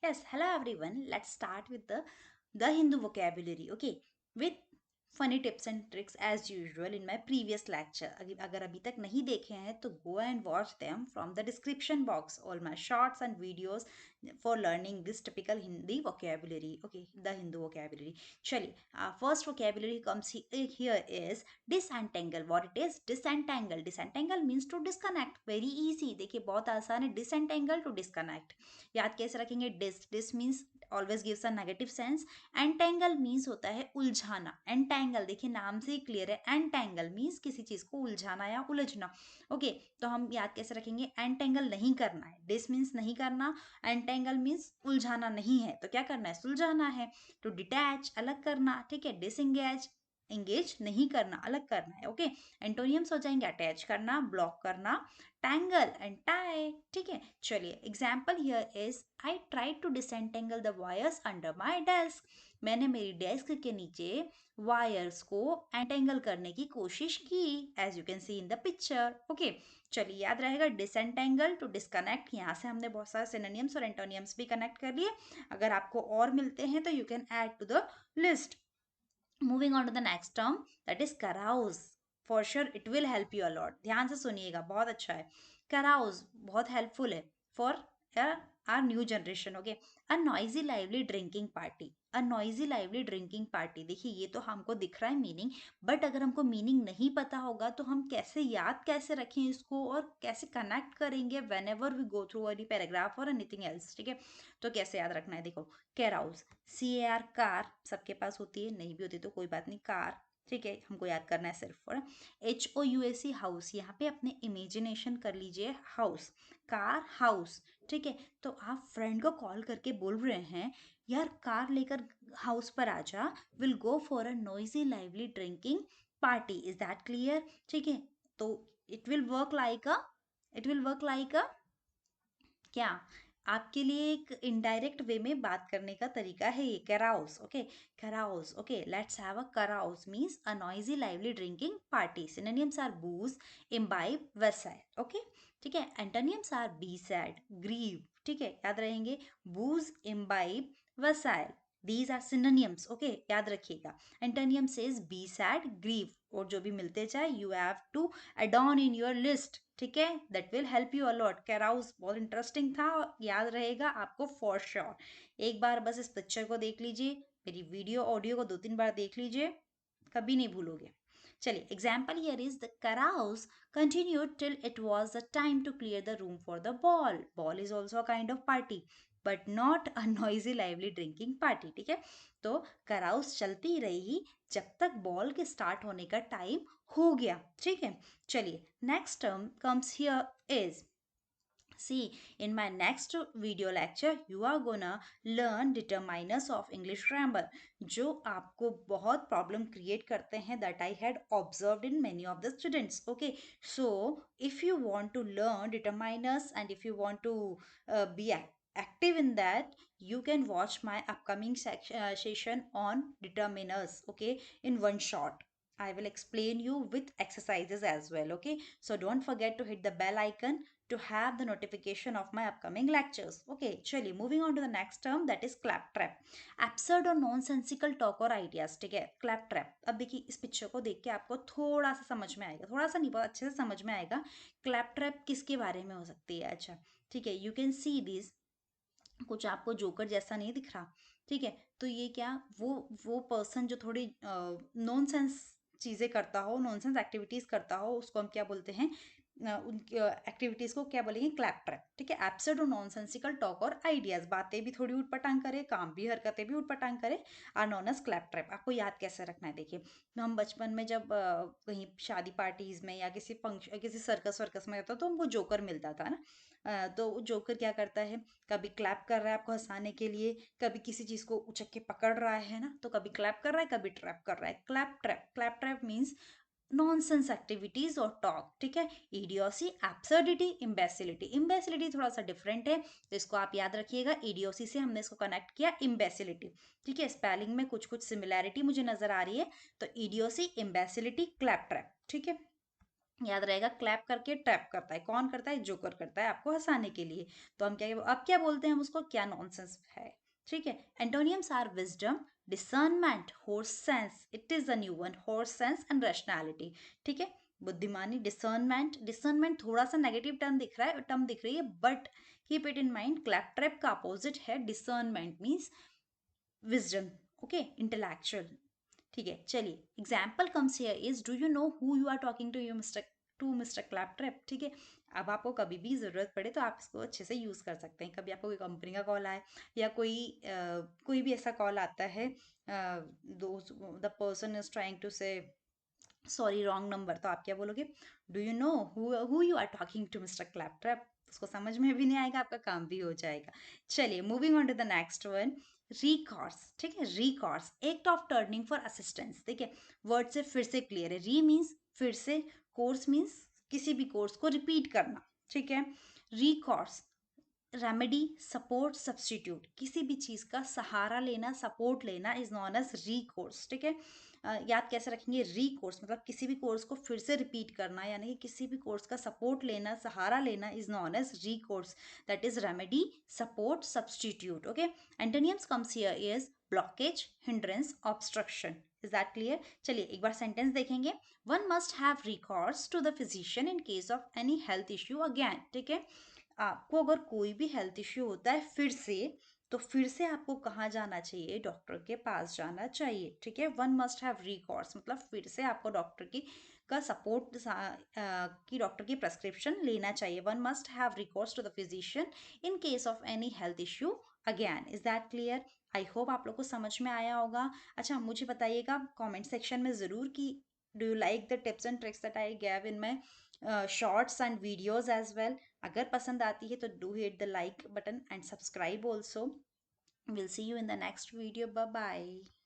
Yes, hello everyone. Let's start with the Hindu vocabulary. Okay, with funny tips and tricks as usual in my previous lecture. अगर अभी तक नहीं देखे हैं तो go and watch them from the description box. All my shorts and videos for learning this typical Hindi vocabulary. Okay, the Hindu vocabulary. चलिए, first vocabulary comes here is disentangle. What it is? Disentangle. Disentangle means to disconnect. Very easy. देखिए बहुत आसान है. Disentangle to disconnect. याद कैसे रखेंगे? Dis means always gives a negative sense. Entangle means होता है उलझाना. एंटेंगल देखिए नाम से ही क्लियर है. एंटेंगल मीन्स किसी चीज को उलझाना या उलझना. ओके, तो हम याद कैसे रखेंगे? एंटेंगल नहीं करना है. डिस मीन्स नहीं करना. एंटेंगल मीन्स उलझाना नहीं है, तो क्या करना है? सुलझाना है. टू डिटैच अलग करना. ठीक है. डिसएंगेज एंगेज नहीं करना, अलग करना है. ओके, एंटोनियम्स हो जाएंगे अटैच करना, ब्लॉक करना, टैंगल एंड टाई. ठीक है. चलिए, example here is I try to disentangle the wires under my desk. मैंने मेरी डेस्क के नीचे वायर्स को एंटेंगल करने की कोशिश की, as you can see in the picture. Okay, चलिए याद रहेगा डिसएंटेंगल टू डिस्कनेक्ट. यहाँ से हमने बहुत सारे सिनोनिम्स और एंटोनियम्स भी कनेक्ट कर लिए. अगर आपको और मिलते हैं तो you can add to the list. Moving on to the next term, that is carouse. For sure it will help you a lot. ध्यान से सुनिएगा, बहुत अच्छा है. कराउज बहुत हेल्पफुल है for our new generation. Okay, a noisy lively drinking party. A noisy lively drinking party. देखिए ये तो हमको दिख रहा है मीनिंग, बट अगर हमको मीनिंग नहीं पता होगा तो हम कैसे याद कैसे रखें इसको और कैसे कनेक्ट करेंगे whenever we go through any paragraph or anything else. ठीक है, तो कैसे याद रखना है? देखो, कैराउज, CAR, कार सबके पास होती है, नहीं भी होती तो कोई बात नहीं, कार. ठीक है, हमको याद करना है सिर्फ. और HOUSE, हाउस. यहाँ पे अपने इमेजिनेशन कर लीजिए, हाउस, कार, हाउस. ठीक है, तो आप फ्रेंड को कॉल करके बोल रहे हैं यार कार लेकर हाउस पर आ जा, will go for a noisy lively drinking party. Is that clear? ठीक है, तो it will work like a, it will work like अ क्या, आपके लिए एक इनडायरेक्ट वे में बात करने का तरीका है ये. Carouse. Okay, carouse. Okay, let's have a carouse means a noisy lively drinking party. Synonyms are booze, imbibe, wassail. Okay, ठीक है. Antonyms are be sad, grieve. ठीक है, याद रहेंगे. Booze, imbibe, wassail, these are synonyms. Okay, याद रखिएगा. Antonym is be sad, grieve, और जो भी मिलते जाए you have to add on in your list. ठीक है, that will help you a lot. कैराउस बहुत इंटरेस्टिंग था, याद रहेगा आपको फॉर श्योर. एक बार बस इस पिक्चर को देख लीजिए, मेरी वीडियो ऑडियो को 2-3 बार देख लीजिए, कभी नहीं भूलोगे. चलिए, example here is the carouse continued till it was the time to clear the room for the ball. Ball is also a kind of party, but not a noisy lively drinking party. ठीक है, तो carouse चलती रही जब तक ball के start होने का टाइम हो गया. ठीक है, चलिए next term comes here is, see, in my next video lecture you are gonna learn determiners of English grammar, जो आपको बहुत प्रॉब्लम क्रिएट करते हैं, that I had observed in many of the students. Okay, so if you want to learn determiners and if you want to be active in that, you can watch my upcoming session on determiners. Okay, in one shot I will explain you with exercises as well. Okay, so don't forget to hit the bell icon to have the notification of my upcoming lectures. Okay, चलिए moving on to the next term, that is claptrap. Absurd और nonsensical talk और ideas. ठीक है, claptrap. अब देखिए इस picture को देख के आपको थोड़ा सा समझ में आएगा, थोड़ा सा नहीं, बहुत अच्छे से समझ में आएगा claptrap किसके बारे में हो सकती है. अच्छा, ठीक है, you can see this. कुछ आपको जोकर जैसा नहीं दिख रहा? ठीक है, तो ये क्या, वो पर्सन जो थोड़ी नॉनसेंस चीज़ें करता हो, नॉनसेंस एक्टिविटीज़ करता हो, उसको हम क्या बोलते हैं? उनकी एक्टिविटीज़ को क्या बोलेंगे? Clap trap. ठीक है, एब्सर्ड और नॉनसेंसिकल टॉक और आइडियाज़, बातें भी थोड़ी उटपटांग करे, काम भी, हरकतें भी उटपटांग करे, are known as claptrap. आपको याद कैसे रखना है? देखिए, हम बचपन में जब कहीं शादी पार्टीज़ में या किसी फंक्शन, किसी सर्कस वर्कस में रहता तो हमको जोकर मिलता था ना. तो जोकर क्या करता है? कभी क्लैप कर रहा है आपको हंसाने के लिए, कभी किसी चीज़ को उचक के पकड़ रहा है ना, तो कभी क्लैप कर रहा है, कभी ट्रैप कर रहा है. Clap trap. Clap trap means nonsense activities और टॉक. ठीक है, इडियोसी, एब्सर्डिटी, इम्बेसिलिटी. इम्बेसिलिटी थोड़ा सा डिफरेंट है, तो इसको आप याद रखिएगा. इडियोसी से हमने इसको कनेक्ट किया इम्बेसिलिटी. ठीक है, स्पेलिंग में कुछ कुछ सिमिलैरिटी मुझे नजर आ रही है, तो इडियोसी, इम्बेसिलिटी, क्लैप ट्रैप. ठीक है, याद रहेगा, क्लैप करके ट्रैप करता है, कौन करता है? जोकर करता है आपको हंसाने के लिए। तो हम क्या, अब क्या बोलते हैं हम उसको? क्या नॉनसेंस है। ठीक है। Antonyms are wisdom, discernment, horse sense, it is a new one, horse sense and rationality. ठीक है। बुद्धिमानी, डिसर्नमेंट, डिसर्नमेंट थोड़ा सा नेगेटिव टर्म दिख रहा है, टर्म दिख रही है, but keep it in mind, clap trap opposite है discernment, means wisdom. Okay, intellectual. ठीक है, चलिए, example comes here is, do you know who you are talking to, you mister, to mister claptrap. ठीक है। अब आपको कभी भी ज़रूरत पड़े तो आप इसको अच्छे से यूज़ कर सकते हैं। कभी आपको कोई कंपनी का कॉल आए, या कोई भी ऐसा कॉल आता है, the person is trying to say sorry wrong number, तो आप क्या बोलोगे? Do you know who you are talking to mister claptrap. उसको समझ में भी नहीं आएगा, आपका काम भी हो जाएगा। चलिए, moving on to the next one, recourse. ठीक है, recourse, act of turning for assistance. ठीक है, वर्ड से फिर से क्लियर है, री मीन्स फिर से, कोर्स मीन्स किसी भी कोर्स को रिपीट करना। ठीक है। रिकॉर्स, रेमेडी, सपोर्ट, सब्सटीट्यूट, किसी भी चीज़ का सहारा लेना, सपोर्ट लेना इज नॉन एज रिकोर्स। ठीक है। याद कैसे रखेंगे? रिकोर्स मतलब किसी भी कोर्स को फिर से रिपीट करना, यानी कि किसी भी कोर्स का सपोर्ट लेना, सहारा लेना is known as recourse, that is remedy, support, substitute. Okay. Antonyms comes here is blockage, hindrance, obstruction. Is that clear? चलिए एक बार सेंटेंस देखेंगे। One must have recourse to the physician in case of any health issue again. ठीक है। आपको अगर कोई भी हेल्थ इश्यू होता है फिर से, तो फिर से आपको कहाँ जाना चाहिए? डॉक्टर के पास जाना चाहिए। ठीक है। वन मस्ट हैव रिकॉर्स मतलब फिर से आपको डॉक्टर की का सपोर्ट की, डॉक्टर की प्रेस्क्रिप्शन लेना चाहिए। One must have recourse to the physician in case of any health issue again. Is that clear? I hope आप लोग को समझ में आया होगा। अच्छा, मुझे बताइएगा कमेंट सेक्शन में ज़रूर कि do you like the tips and tricks that I gave in my shorts and videos as well. अगर पसंद आती है तो do hit the like button and subscribe also. Will see you in the next video. Bye bye.